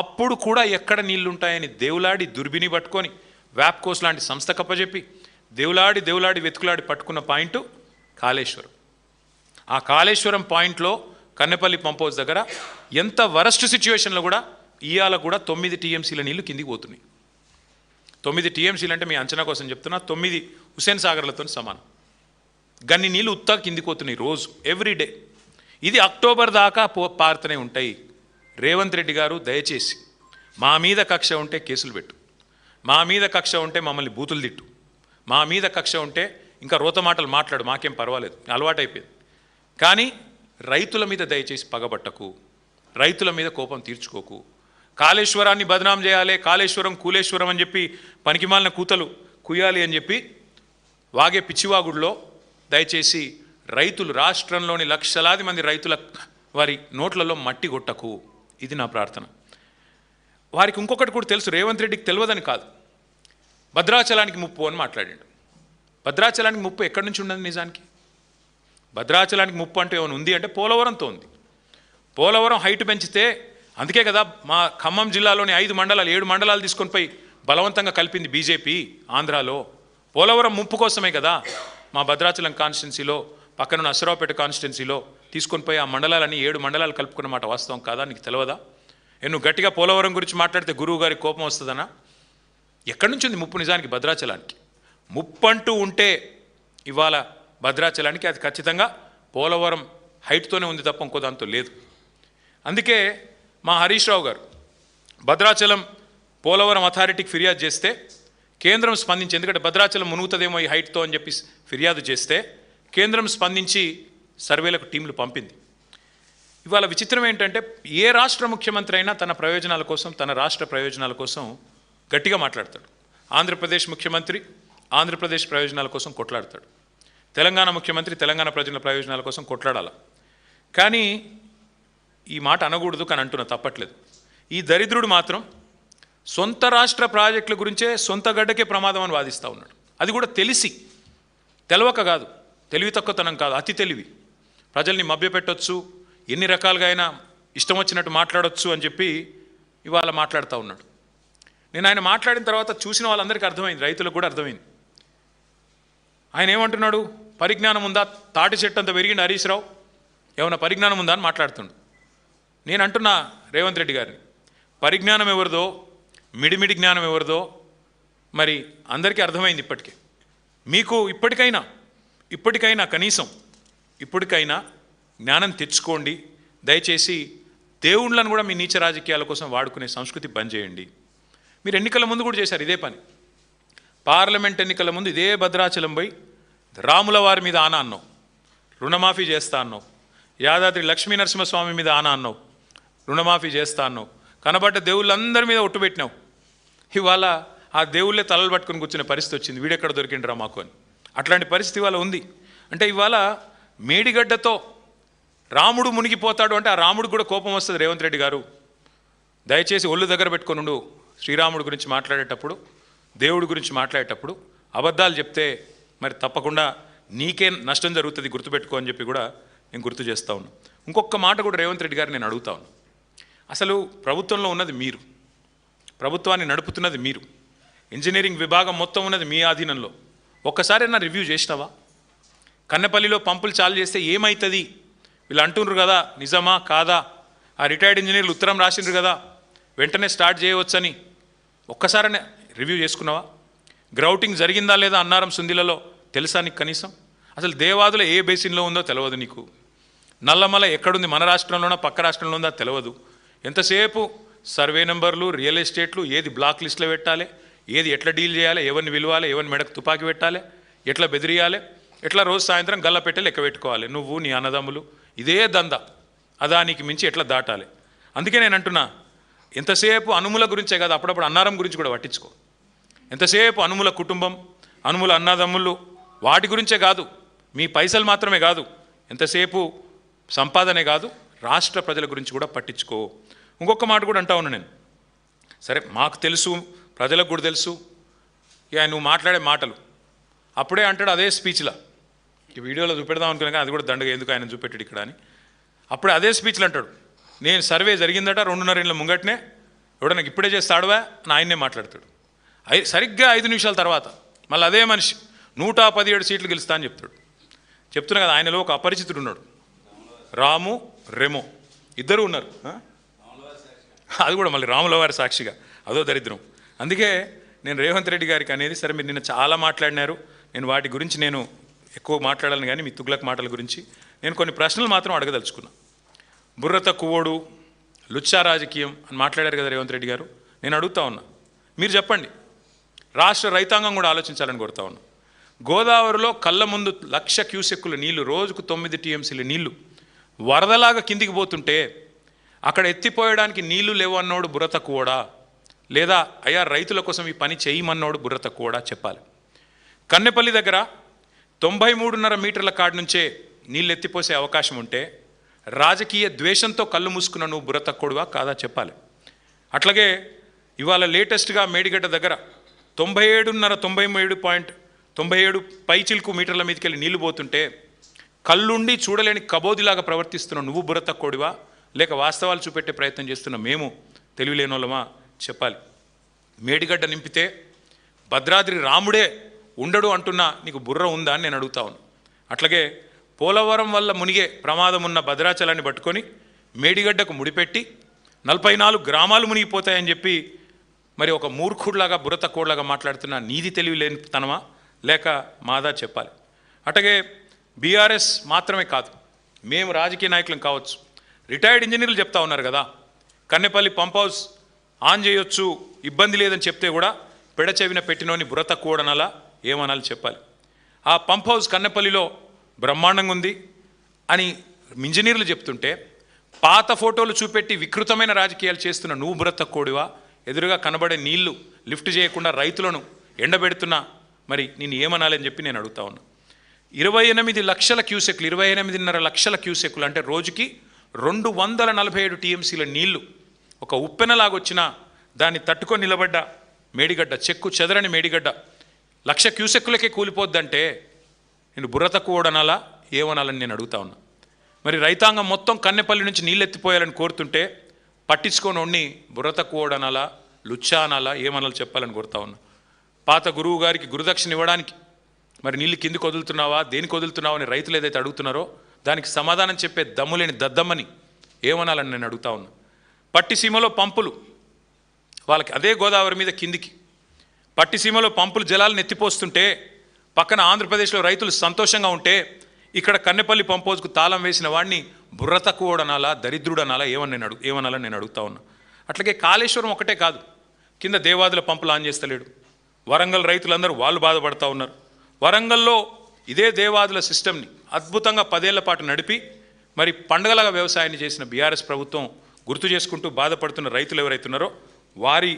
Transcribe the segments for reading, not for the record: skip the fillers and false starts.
అప్పుడు కూడా ఎక్కడ నీళ్లుంటాయని దేవులాడి దుర్బిని పట్టుకొని వ్యాప్కోస్ లాంటి సంస్థ కప్పచెప్పి దేవులాడి వెతుకులాడి పట్టుకున్న పాయింట్ కాళేశ్వరం. ఆ కాళేశ్వరం పాయింట్లో కన్నెపల్లి పంప్ హౌస్ దగ్గర ఎంత వరస్ట్ సిచ్యువేషన్లో కూడా ఇవాళ కూడా 9 టీఎంసీల నీళ్లు కిందికి పోతున్నాయి. 9 టీఎంసీలు అంటే మీ అంచనా కోసం చెప్తున్నా, 9 హుస్సేన్ సాగర్లతో సమానం. గన్ని నీళ్ళు ఉత్తా కిందికి పోతున్నాయి రోజు, ఎవ్రీడే. ఇది అక్టోబర్ దాకా పారుతూనే ఉంటాయి. రేవంత్ రెడ్డి గారు దయచేసి మా మీద కక్ష ఉంటే కేసులు పెట్టు, మా మీద కక్ష ఉంటే మమ్మల్ని బూతులు తిట్టు, మా మీద కక్ష ఉంటే ఇంకా రోత మాటలు మాట్లాడు, మాకేం పర్వాలేదు, అలవాటైపోయింది. కానీ రైతుల మీద దయచేసి పగబట్టకు, రైతుల మీద కోపం తీర్చుకోకు. కాళేశ్వరాన్ని బదనాం చేయాలి, కాళేశ్వరం కూలేశ్వరం అని చెప్పి పనికిమాలిన కూతలు కుయ్యాలి అని చెప్పి వాగే పిచ్చివాగుడిలో దయచేసి రైతులు, రాష్ట్రంలోని లక్షలాది మంది రైతుల వారి నోట్లలో మట్టి కొట్టకు. ఇది నా ప్రార్థన. వారికి ఇంకొకటి కూడా తెలుసు, రేవంత్ రెడ్డికి తెలియదని కాదు, భద్రాచలానికి ముప్పు అని మాట్లాడాడు. భద్రాచలానికి ముప్పు ఎక్కడి నుంచి ఉండదు నిజానికి? భద్రాచలానికి ముప్పు అంటే ఏమైనా ఉంది అంటే పోలవరంతో ఉంది. పోలవరం హైట్ పెంచితే, అందుకే కదా మా ఖమ్మం జిల్లాలోని 5 మండలాలు 7 మండలాలు తీసుకొని పోయి బలవంతంగా కలిపింది బీజేపీ ఆంధ్రాలో. పోలవరం ముప్పు కోసమే కదా మా భద్రాచలం కాన్స్టిట్యున్సీలో, పక్కన నసరావుపేట కాన్స్టిట్యున్సీలో తీసుకొని పోయి ఆ మండలాలని 7 మండలాలు కలుపుకున్న మాట వాస్తవం కాదా? నీకు తెలియదా? నువ్వు గట్టిగా పోలవరం గురించి మాట్లాడితే గురువు గారికి కోపం వస్తుందనా? ఎక్కడి నుంచి ఉంది ముప్పు నిజానికి భద్రాచలానికి? ముప్పు అంటూ ఉంటే ఇవాళ భద్రాచలానికి అది ఖచ్చితంగా పోలవరం హైట్తోనే ఉంది తప్ప ఇంకో దాంతో లేదు. అందుకే మా హరీష్ రావు గారు భద్రాచలం పోలవరం అథారిటీకి ఫిర్యాదు చేస్తే కేంద్రం స్పందించి, ఎందుకంటే భద్రాచలం మునుగుతుందేమో ఈ హైట్తో అని చెప్పి ఫిర్యాదు చేస్తే కేంద్రం స్పందించి సర్వేలకు టీంలు పంపింది. ఇవాళ విచిత్రం ఏంటంటే ఏ రాష్ట్ర ముఖ్యమంత్రి అయినా తన ప్రయోజనాల కోసం, తన రాష్ట్ర ప్రయోజనాల కోసం గట్టిగా మాట్లాడతాడు. ఆంధ్రప్రదేశ్ ముఖ్యమంత్రి ఆంధ్రప్రదేశ్ ప్రయోజనాల కోసం కొట్లాడతాడు, తెలంగాణ ముఖ్యమంత్రి తెలంగాణ ప్రజల ప్రయోజనాల కోసం కొట్లాడాల. కానీ ఈ మాట అనకూడదు, కానీ అంటున్నా తప్పట్లేదు. ఈ దరిద్రుడు మాత్రం సొంత రాష్ట్ర ప్రాజెక్టుల గురించే సొంత గడ్డకే ప్రమాదం అని వాదిస్తూ ఉన్నాడు. అది కూడా తెలిసి, తెలవక కాదు, తెలివి తక్కువతనం కాదు, అతి తెలివి. ప్రజల్ని మభ్యపెట్టొచ్చు, ఎన్ని రకాలుగా అయినా ఇష్టం వచ్చినట్టు మాట్లాడొచ్చు అని చెప్పి ఇవాళ మాట్లాడుతూ ఉన్నాడు. నేను ఆయన మాట్లాడిన తర్వాత చూసిన వాళ్ళందరికీ అర్థమైంది, రైతులకు కూడా అర్థమైంది. ఆయన ఏమంటున్నాడు? పరిజ్ఞానం ఉందా? తాటి చెట్టు అంత పెరిగింది హరీష్ రావు, ఏమన్నా పరిజ్ఞానం ఉందా అని మాట్లాడుతుండు. నేను అంటున్నా రేవంత్ రెడ్డి గారిని, పరిజ్ఞానం ఎవరిదో, మిడిమిడి జ్ఞానం ఎవరిదో మరి అందరికీ అర్థమైంది ఇప్పటికే. మీకు ఇప్పటికైనా కనీసం ఇప్పటికైనా జ్ఞానం తెచ్చుకోండి. దయచేసి దేవుళ్ళను కూడా మీ నీచ రాజకీయాల కోసం వాడుకునే సంస్కృతి బంద్ చేయండి. మీరు ఎన్నికల ముందు కూడా చేశారు ఇదే పని. పార్లమెంట్ ఎన్నికల ముందు ఇదే భద్రాచలం పోయి రాముల వారి మీద ఆన అన్నావు, రుణమాఫీ చేస్తా అన్నావు. యాదాద్రి లక్ష్మీ నరసింహస్వామి మీద ఆన అన్నావు, రుణమాఫీ చేస్తా అన్నావు. కనబడ్డ దేవుళ్ళందరి మీద ఒట్టు పెట్టినావు. ఇవాళ ఆ దేవుళ్ళే తలలు పట్టుకుని కూర్చునే పరిస్థితి వచ్చింది, వీడెక్కడ దొరికిండ్రా మాకు అని. అట్లాంటి పరిస్థితి ఇవాళ ఉంది. అంటే ఇవాళ మేడిగడ్డతో రాముడు మునిగిపోతాడు అంటే ఆ రాముడు కూడా కోపం వస్తుంది. రేవంత్ రెడ్డి గారు దయచేసి ఒళ్ళు దగ్గర పెట్టుకొని ఉండు. శ్రీరాముడు గురించి మాట్లాడేటప్పుడు, దేవుడి గురించి మాట్లాడేటప్పుడు అబద్ధాలు చెప్తే మరి తప్పకుండా నీకే నష్టం జరుగుతుంది, గుర్తుపెట్టుకో అని చెప్పి కూడా నేను గుర్తు చేస్తూ ఉన్నాను. ఇంకొక మాట కూడా రేవంత్ రెడ్డి గారు నేను అడుగుతా ఉన్నాను. అసలు ప్రభుత్వంలో ఉన్నది మీరు, ప్రభుత్వాన్ని నడుపుతున్నది మీరు, ఇంజనీరింగ్ విభాగం మొత్తం ఉన్నది మీ ఆధీనంలో. ఒక్కసారైనా రివ్యూ చేసినావా? కన్నెపల్లిలో పంపులు చాలు చేస్తే ఏమవుతుంది వీళ్ళు అంటున్నారు కదా, నిజమా కాదా? ఆ రిటైర్డ్ ఇంజనీర్లు ఉత్తరం రాసిండ్రు కదా వెంటనే స్టార్ట్ చేయవచ్చని, ఒక్కసారనే రివ్యూ చేసుకున్నావా? గ్రౌటింగ్ జరిగిందా లేదా అన్నారం సుందిలలో తెలుసా నీకు కనీసం? అసలు దేవాదుల ఏ బేసిన్లో ఉందో తెలియదు నీకు. నల్లమల ఎక్కడుంది, మన రాష్ట్రంలోనా పక్క రాష్ట్రంలో ఉందా తెలియదు. ఎంతసేపు సర్వే నెంబర్లు, రియల్ ఎస్టేట్లు, ఏది బ్లాక్ లిస్ట్లో పెట్టాలి, ఏది ఎట్లా డీల్ చేయాలి, ఎవరిని విలువాలి, ఎవరిని మెడకు తుపాకి పెట్టాలి, ఎట్లా బెదిరియాలి, ఎట్లా రోజు సాయంత్రం గల్ల పెట్టే లెక్క పెట్టుకోవాలి, నువ్వు నీ అన్నదమ్ములు, ఇదే దందా. అదానికి మించి ఎట్లా దాటాలి. అందుకే నేను అంటున్నా, ఎంతసేపు అనుముల గురించే కాదు, అప్పుడప్పుడు అన్నారం గురించి కూడా పట్టించుకో. ఎంతసేపు అనుముల కుటుంబం, అనుముల అన్నదమ్ములు, వాటి గురించే కాదు, మీ పైసలు మాత్రమే కాదు, ఎంతసేపు సంపాదనే కాదు, రాష్ట్ర ప్రజల గురించి కూడా పట్టించుకో. ఇంకొక మాట కూడా అంటా ఉన్నా నేను, సరే మాకు తెలుసు, ప్రజలకు కూడా తెలుసు, ఇక నువ్వు మాట్లాడే మాటలు అప్పుడే అంటాడు అదే స్పీచ్లో, ఈ వీడియోలో చూపెడదాం అనుకున్నా అది కూడా దండగా ఎందుకు ఆయన చూపెట్టాడు ఇక్కడ అని. అప్పుడే అదే స్పీచ్లో అంటాడు, నేను సర్వే జరిగిందట 2.5 ఏళ్ళ ముంగట్నే, ఎవడో నాకు ఇప్పుడే చేస్తాడువా అని ఆయన్నే మాట్లాడతాడు. సరిగ్గా 5 నిమిషాల తర్వాత మళ్ళీ అదే మనిషి 117 సీట్లు గెలుస్తా అని చెప్తాడు. చెప్తున్నా కదా, ఆయనలో ఒక అపరిచితుడు ఉన్నాడు, రాము రెమో ఇద్దరు ఉన్నారు. అది కూడా మళ్ళీ రాముల వారి సాక్షిగా, అదో దరిద్రం. అందుకే నేను రేవంత్ రెడ్డి గారికి అనేది, సరే మీరు నిన్న చాలా మాట్లాడినారు, నేను వాటి గురించి నేను ఎక్కువ మాట్లాడాలని, కానీ మీ తుగ్లక్ మాటల గురించి నేను కొన్ని ప్రశ్నలు మాత్రం అడగదలుచుకున్నా. బుర్ర తక్కువోడు, లుచ్చా రాజకీయం అని మాట్లాడారు కదా రేవంత్ రెడ్డి గారు. నేను అడుగుతా ఉన్నా, మీరు చెప్పండి, రాష్ట్ర రైతాంగం కూడా ఆలోచించాలని కోరుతా ఉన్నా. గోదావరిలో కళ్ళ ముందు 1,00,000 క్యూసెక్కుల నీళ్లు, రోజుకు 9 టీఎంసీల నీళ్లు వరదలాగా కిందికి పోతుంటే అక్కడ ఎత్తిపోయడానికి నీళ్లు లేవు అన్నోడు బుర్ర తక్కువడా, లేదా అయ్యా రైతుల కోసం ఈ పని చేయమన్నోడు బుర్ర తక్కువడా చెప్పాలి. కన్నెపల్లి దగ్గర 93.5 మీటర్ల కాడి నుంచే నీళ్ళు ఎత్తిపోసే అవకాశం ఉంటే రాజకీయ ద్వేషంతో కళ్ళు మూసుకున్న నువ్వు బుర్ర తక్కువడువా కాదా చెప్పాలి. అట్లాగే ఇవాళ లేటెస్ట్గా మేడిగడ్డ దగ్గర 97 పైచిల్కు మీటర్ల మీదకి వెళ్ళి నీళ్లు పోతుంటే కళ్ళుండి చూడలేని కబోదిలాగా ప్రవర్తిస్తున్న నువ్వు బుర్ర తక్కువడివా, లేక వాస్తవాలు చూపెట్టే ప్రయత్నం చేస్తున్న మేము తెలివిలేని వాళ్ళమా చెప్పాలి. మేడిగడ్డ నింపితే భద్రాద్రి రాముడే ఉండడు అంటున్నా నీకు బుర్ర ఉందా అని నేను అడుగుతా ఉన్నాను. అట్లాగే పోలవరం వల్ల మునిగే ప్రమాదం ఉన్న భద్రాచలాన్ని పట్టుకొని మేడిగడ్డకు ముడిపెట్టి 44 గ్రామాలు మునిగిపోతాయని చెప్పి మరి ఒక మూర్ఖుడిలాగా బుర్ర తక్కువలాగా మాట్లాడుతున్నా నీది తెలివి లేని తనమా లేక మాదా చెప్పాలి. అట్లాగే బీఆర్ఎస్ మాత్రమే కాదు, మేము రాజకీయ నాయకులం కావచ్చు, రిటైర్డ్ ఇంజనీర్లు చెప్తా ఉన్నారు కదా, కన్నెపల్లి పంప్ హౌస్ ఆన్ చేయొచ్చు ఇబ్బంది లేదని చెప్తే కూడా పెడచెవిన పెట్టినోని బుర్ర తక్కువడనాలా ఏమనాలి చెప్పాలి. ఆ పంప్ హౌస్ కన్నెపల్లిలో బ్రహ్మాండంగా ఉంది అని ఇంజనీర్లు చెప్తుంటే పాత ఫోటోలు చూపెట్టి వికృతమైన రాజకీయాలు చేస్తున్న నువ్వు బుర్ర తక్కువడివా, ఎదురుగా కనబడే నీళ్లు లిఫ్ట్ చేయకుండా రైతులను ఎండబెడుతున్నా మరి నేను ఏమనాలని చెప్పి నేను అడుగుతా ఉన్నా. 28 లక్షల క్యూసెక్లు, 28.5 లక్షల క్యూసెక్లు అంటే రోజుకి 247 టీఎంసీల నీళ్లు ఒక ఉప్పెనలాగొచ్చినా దాన్ని తట్టుకొని నిలబడ్డ మేడిగడ్డ, చెక్కు చెదరని మేడిగడ్డ 1,00,000 క్యూసెక్కులకే కూలిపోద్దంటే నేను బుర్ర తక్కువడనాలా ఏమనాలని నేను అడుగుతా ఉన్నా. మరి రైతాంగం మొత్తం కన్నెపల్లి నుంచి నీళ్ళు ఎత్తిపోయాలని కోరుతుంటే పట్టించుకోనోడిని బుర్ర తక్కువడనాలా లుచ్చా అనాలా ఏమనాలి చెప్పాలని కోరుతా ఉన్నా. పాత గురువు గారికి గురుదక్షిణ ఇవ్వడానికి మరి నీళ్ళు కిందికి వదులుతున్నావా, దేనికి వదులుతున్నావా అని రైతులు ఏదైతే అడుగుతున్నారో దానికి సమాధానం చెప్పే దమ్ములేని దద్దమ్మని ఏమనాలని నేను అడుగుతా ఉన్నా. పట్టిసీమలో పంపులు వాళ్ళకి అదే గోదావరి మీద కిందికి పట్టిసీమలో పంపులు జలాలను ఎత్తిపోస్తుంటే పక్కన ఆంధ్రప్రదేశ్లో రైతులు సంతోషంగా ఉంటే ఇక్కడ కన్నెపల్లి పంప్ హౌస్కు తాళం వేసిన వాడిని బుర్ర తక్కువడనాలా దరిద్రుడనాలా ఏమనాలని నేను అడుగుతా ఉన్నా. అట్లాగే కాళేశ్వరం ఒకటే కాదు, కింద దేవాదుల పంపులు ఆన్ చేస్తలేడు. వరంగల్ రైతులందరూ వాళ్ళు బాధపడతా ఉన్నారు. వరంగల్లో ఇదే దేవాదుల సిస్టమ్ని అద్భుతంగా 10 ఏళ్ల పాటు నడిపి మరి పండగలాగా వ్యవసాయాన్ని చేసిన బీఆర్ఎస్ ప్రభుత్వం గుర్తు చేసుకుంటూ బాధపడుతున్న రైతులు ఎవరైతున్నారో వారి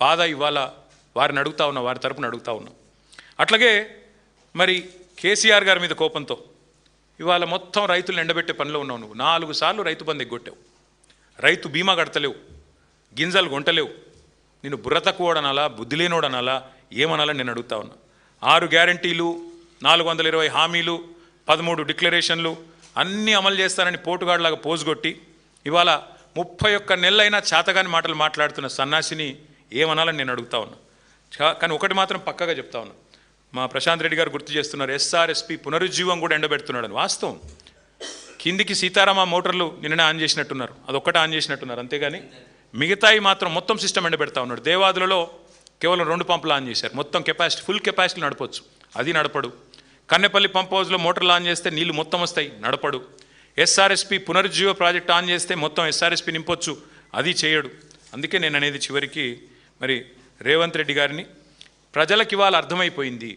బాధ ఇవాళ వారిని అడుగుతా ఉన్నా, వారి తరపున అడుగుతా ఉన్నాం. అట్లాగే మరి కేసీఆర్ గారి మీద కోపంతో ఇవాళ మొత్తం రైతులను ఎండబెట్టే పనిలో ఉన్నావు. నువ్వు 4 సార్లు రైతు బంధు ఎగ్గొట్టావు, రైతు బీమా కడతలేవు, గింజలు కొంటలేవు. నేను బుర్ర తక్కువడనాలా బుద్ధి లేనోడనాలా ఏమనాలని నేను అడుగుతా ఉన్నా. 6 గ్యారంటీలు, 420 హామీలు, 13 డిక్లరేషన్లు అన్నీ అమలు చేస్తానని పోటుగాడులాగా పోజుగొట్టి ఇవాళ 31 నెలలైనా చేతగాని మాటలు మాట్లాడుతున్న సన్నాసిని ఏమనాలని నేను అడుగుతా ఉన్నా. కానీ ఒకటి మాత్రం పక్కగా చెప్తా ఉన్నా, మా ప్రశాంత్ రెడ్డి గారు గుర్తు చేస్తున్నారు, ఎస్ఆర్ఎస్పి పునరుజ్జీవం కూడా ఎండబెడుతున్నాడని. వాస్తవం, కిందికి సీతారామ మోటార్లు నిన్ననే ఆన్ చేసినట్టున్నారు, అదొక్కటే ఆన్ చేసినట్టున్నారు, అంతేగాని మిగతాయి మాత్రం మొత్తం సిస్టమ్ ఎండబెడతా ఉన్నాడు. దేవాదులలో కేవలం 2 పంపులు ఆన్ చేశారు, మొత్తం కెపాసిటీ ఫుల్ కెపాసిటీ నడపచ్చు, అది నడపడు. కన్నెపల్లి పంప్ హౌస్లో మోటార్లు ఆన్ చేస్తే నీళ్లు మొత్తం వస్తాయి, నడపడు. ఎస్ఆర్ఎస్పి పునరుజ్జీవ ప్రాజెక్ట్ ఆన్ చేస్తే మొత్తం ఎస్ఆర్ఎస్పి నింపొచ్చు, అది చేయడు. అందుకే నేను అనేది చివరికి మరి రేవంత్ రెడ్డి గారిని, ప్రజలకు ఇవాళ అర్థమైపోయింది